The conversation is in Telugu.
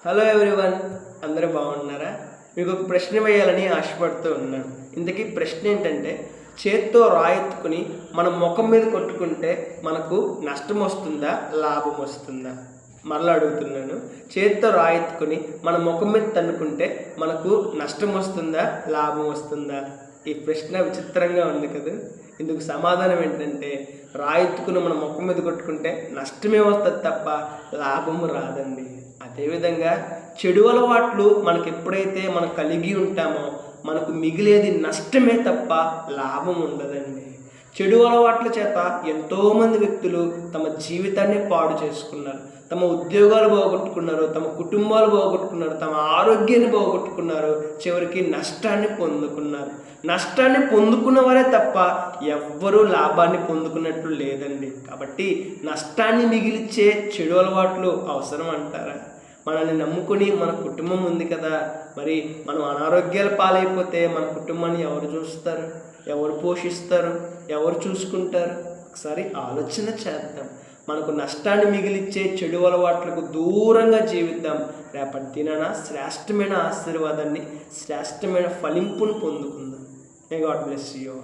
హలో ఎవ్రీవన్, అందరూ బాగున్నారా? మీకు ఒక ప్రశ్న వేయాలని ఆశపడుతూ ఉన్నాను. ఇంతకీ ప్రశ్న ఏంటంటే, చేత్తో రాయెత్తుకుని మన ముఖం మీద కొట్టుకుంటే మనకు నష్టం వస్తుందా, లాభం వస్తుందా? మరలా అడుగుతున్నాను. చేత్తో రాయెత్తుకుని మన ముఖం మీద తన్నుకుంటే మనకు నష్టం వస్తుందా, లాభం వస్తుందా? ఈ ప్రశ్న విచిత్రంగా ఉంది కదా. ఇందుకు సమాధానం ఏంటంటే, రాయెత్తుకుని మన ముఖం మీద కొట్టుకుంటే నష్టమే వస్తుంది తప్ప లాభము రాదండి. అదేవిధంగా చెడు అలవాట్లు మనకు ఎప్పుడైతే మనం కలిగి ఉంటామో మనకు మిగిలేది నష్టమే తప్ప లాభం ఉండదండి. చెడు అలవాట్ల చేత ఎంతోమంది వ్యక్తులు తమ జీవితాన్ని పాడు చేసుకున్నారు, తమ ఉద్యోగాలు పోగొట్టుకున్నారు, తమ కుటుంబాలు పోగొట్టుకున్నారు, తమ ఆరోగ్యాన్ని పోగొట్టుకున్నారు, చివరికి నష్టాన్ని పొందుకున్నారు. నష్టాన్ని పొందుకున్న వారే తప్ప ఎవ్వరూ లాభాన్ని పొందుకున్నట్లు లేదండి. కాబట్టి నష్టాన్ని మిగిల్చే చెడు అలవాట్లు అవసరం అంటారా? మనల్ని నమ్ముకుని మన కుటుంబం ఉంది కదా, మరి మనం అనారోగ్యాల పాలైపోతే మన కుటుంబాన్ని ఎవరు చూస్తారు, ఎవరు పోషిస్తారు, ఎవరు చూసుకుంటారు? ఒకసారి ఆలోచన చేద్దాం. మనకు నష్టాన్ని మిగిలిచ్చే చెడు అలవాట్లకు దూరంగా జీవిద్దాం. రేపటి దినాన శ్రేష్టమైన ఆశీర్వాదాన్ని, శ్రేష్టమైన ఫలింపును పొందుకుందాం. May God bless you.